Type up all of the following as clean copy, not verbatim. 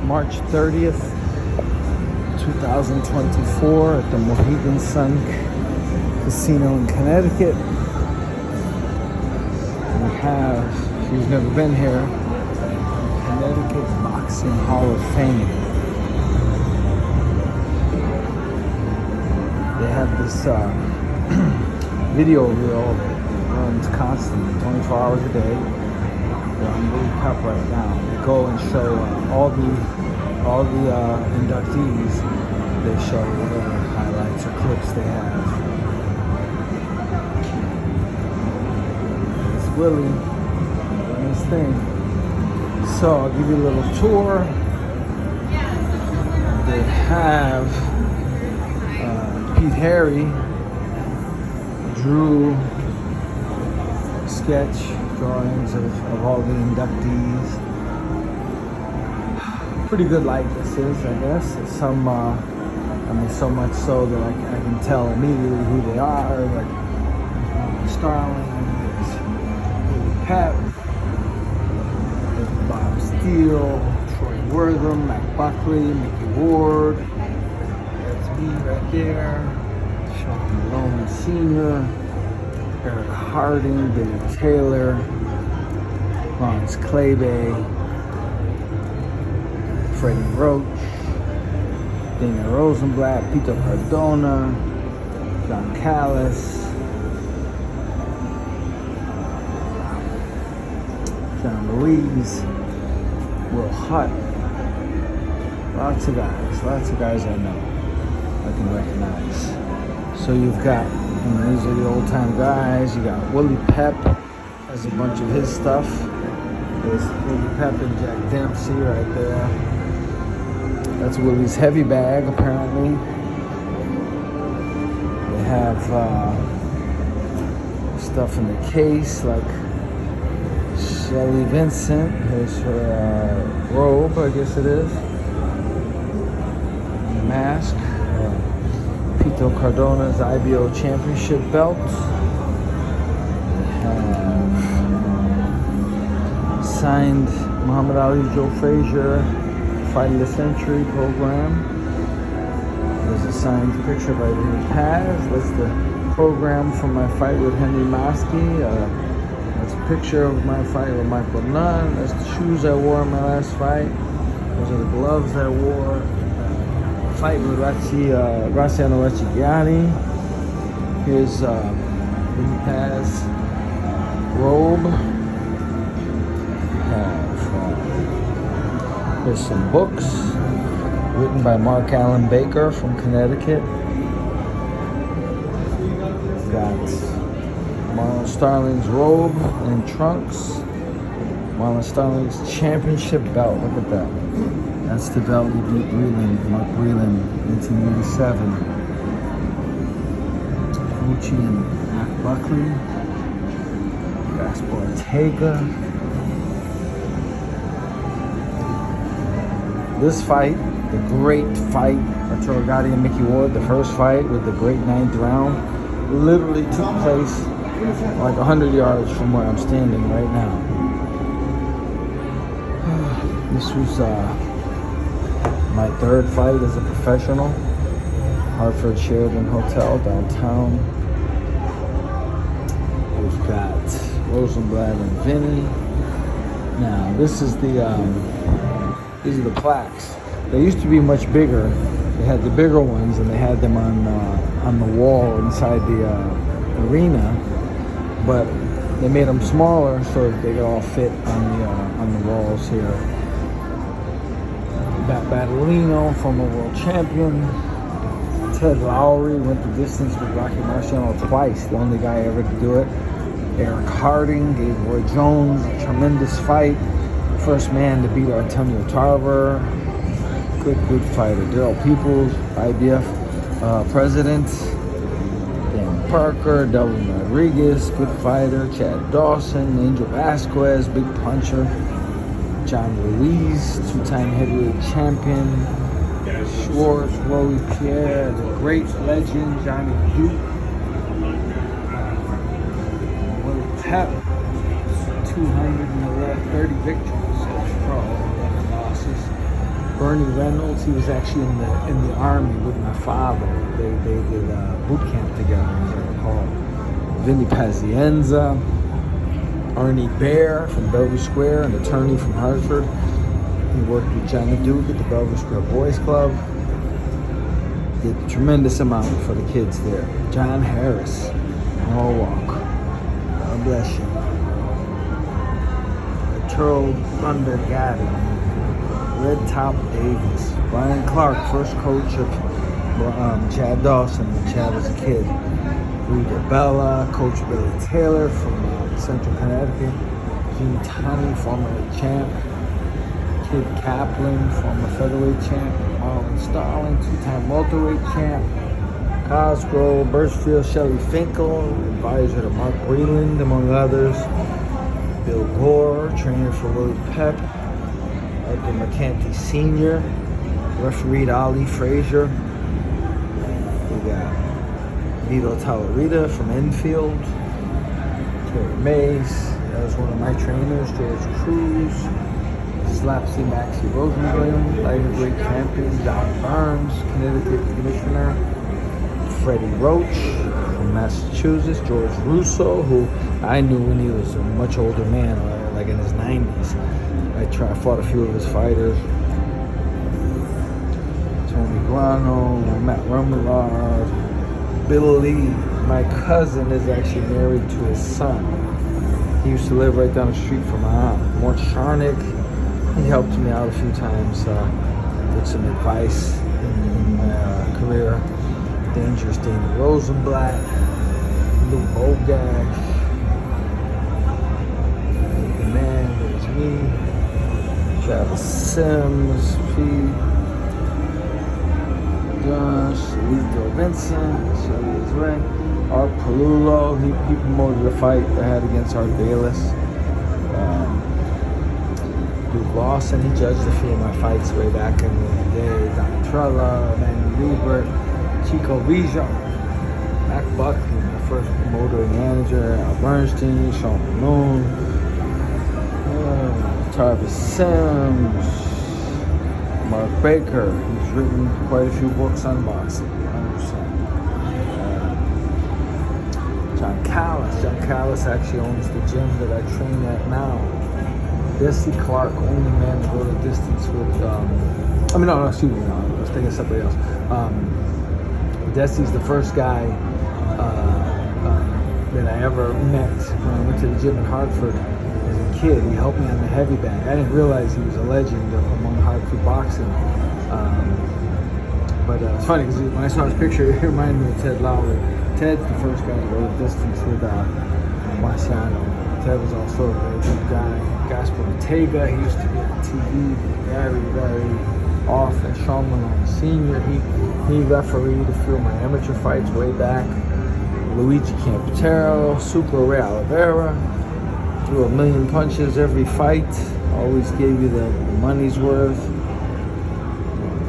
March 30th, 2024 at the Mohegan Sun Casino in Connecticut. We have, if you've never been here, Connecticut Boxing Hall of Fame. They have this video reel that runs constantly, 24 hours a day. They're on Blue Cup right now. They go and show all the inductees. They show whatever highlights or clips they have. It's Willie doing his thing. So I'll give you a little tour. They have Pete Harry drew sketch drawings of all the inductees. Pretty good likenesses, I guess. Some, so much so that I can tell immediately who they are. Like Starling, there's Pep, there's Bob Steele, Troy Wortham, Mac Buckley, Mickey Ward. That's me right there. Sean Malone Sr., Eric Harding, Billy Taylor, Lawrence Claybay, Freddie Roach, Daniel Rosenblatt, Pito Cardona, John Callis, John Louise, Will Hutt. Lots of guys I know, I can recognize. So you've got, these are the old time guys. You got Willie Pep, has a bunch of his stuff. There's Willie Pep and Jack Dempsey right there. That's Willie's heavy bag, apparently. They have stuff in the case, like Shelly Vincent. Here's her robe, I guess it is. And the mask. Pito Cardona's IBO Championship belt. They have signed Muhammad Ali, Joe Frazier Fight of the Century program. There's a signed picture by David Paz. That's the program from my fight with Henry Maskey. That's a picture of my fight with Michael Nunn. That's the shoes I wore in my last fight. Those are the gloves I wore. Fight with Graciano Recchigiani. Here's David Paz robe. There's some books written by Mark Allen Baker from Connecticut. We've got Marlon Starling's robe and trunks. Marlon Starling's championship belt. Look at that. That's the belt he beat Mark Whelan, 1987. Uchi and Mac Buckley. Gaspar Ortega. This fight, the great fight, Arturo Gatti and Mickey Ward, the first fight with the great 9th round, literally took place like 100 yards from where I'm standing right now. This was my third fight as a professional. Hartford Sheridan Hotel downtown. We've got Rosenblatt and Vinny. Now this is these are the plaques. They used to be much bigger. They had the bigger ones, and they had them on the wall inside the arena. But they made them smaller so that they could all fit on the walls here. Matt Battolino, former world champion. Ted Lowry went the distance with Rocky Marciano twice, the only guy ever to do it. Eric Harding gave Roy Jones a tremendous fight. First man to beat Antonio Tarver. Good fighter. Daryl Peoples, IBF president. Dan Parker, Delvin Rodriguez, good fighter. Chad Dawson, Angel Vasquez, big puncher. John Ruiz, two-time heavyweight champion. Schwartz, Roy Pierre, the great legend, Johnny Duke. Will Pep, 230 victories, 11 losses. Bernie Reynolds, he was actually in the army with my father. They did boot camp together, as I recall. Vinny Pazienza, Arnie Bear from Bellevue Square, an attorney from Hartford. He worked with Johnny Duke at the Bellevue Square Boys Club. Did a tremendous amount for the kids there. John Harris, Norwalk. God bless you. Turl Thunder Gaddy. Red Top Davis. Brian Clark, first coach of Chad Dawson when Chad was a kid. Rita Bella, Coach Billy Taylor from Central Connecticut. Gene Tommy, former champ. Kid Kaplan, former featherweight champ. Marlon Starling, two-time welterweight champ. Cosgrove, Birchfield, Shelley Finkel, advisor to Mark Breland, among others. Bill Gore, trainer for Willie Pep. Arthur McCanty Sr., refereed Ali Frazier. We got Vito Talarita from Enfield. Terry Mays, that was one of my trainers. George Cruz. Slapsy Maxie Rosenblum, lightweight champion. John Burns, Connecticut commissioner. Freddie Roach from Massachusetts. George Russo, who I knew when he was a much older man, like in his 90s. I fought a few of his fighters. Tony Grano, Matt Rummelard, Bill Lee. My cousin is actually married to his son. He used to live right down the street from my aunt. Mort Sharnick, he helped me out a few times with some advice in my career. Dangerous Danny Rosenblatt, Lou Bogash, the man, there's me. Travis Sims, Pete, Josh, Lito Vincent, Shelly is right. Art Palulo, he promoted a fight I had against Art Bayless. Duke Lawson, he judged a few of my fights way back in the day. Don Trella, Manny Liebert, Chico Bijo, Mac Buckley, my first promoter and manager. Al Bernstein, Sean Malone. Travis Sims, Mark Baker, he's written quite a few books on boxing, 100%. John Callis actually owns the gym that I train at now. Jesse Clark, only man to go the distance with, I was thinking of somebody else. Jesse's the first guy that I ever met when I went to the gym in Hartford. Kid, he helped me on the heavy bag. I didn't realize he was a legend among Hartford boxing. But it's funny because when I saw his picture, it reminded me of Ted Lowry. Ted's the first guy to go the distance with Marciano. Ted was also a very good guy. Gaspar Ortega, he used to be on TV, very, very often. Sean Malone Sr., he refereed a few of my amateur fights way back. Luigi Campotero, Sucro Ray Oliveira. Threw a million punches every fight. Always gave you the money's worth.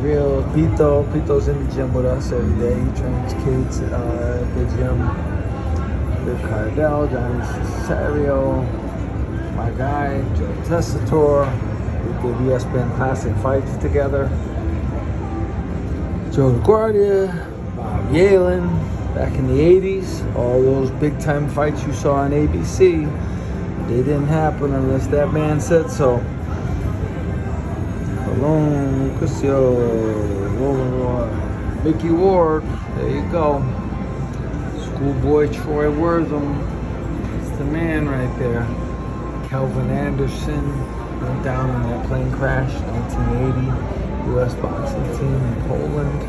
Real Pito's in the gym with us every day. He trains kids at the gym. Bill Cardell, Johnny Cesario, my guy, Joe Tessitore. We did ESPN Classic fights together. Joe LaGuardia, Bob Yalen, back in the 80s. All those big time fights you saw on ABC. They didn't happen unless that man said so. Malone, Cusio, Mickey Ward, there you go. Schoolboy Troy Wortham, that's the man right there. Kelvin Anderson went down in that plane crash, 1980. U.S. boxing team in Poland.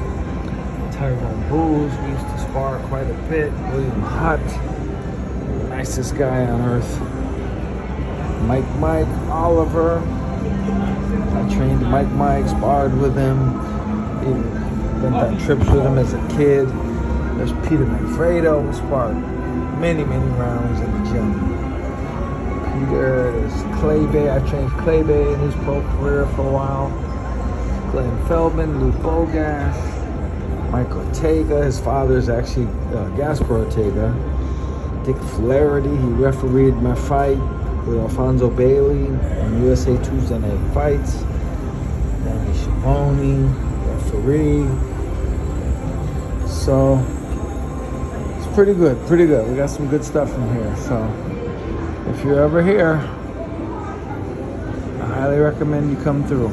Tyrone Booz, we used to spar quite a bit. William Hutt, the nicest guy on earth. Mike Oliver. I trained Mike, sparred with him. Even went on trips with him as a kid. There's Peter Manfredo, sparred many rounds in the gym. Peter, there's Clay Bay. I trained Clay Bay in his pro career for a while. Glenn Feldman, Lou Bogash, Mike Ortega. His father's actually Gaspar Ortega. Dick Flaherty, he refereed my fight with Alfonso Bailey on USA Tuesday Night Fights. Danny Schiavone, referee. So it's pretty good, pretty good. We got some good stuff from here. So if you're ever here, I highly recommend you come through.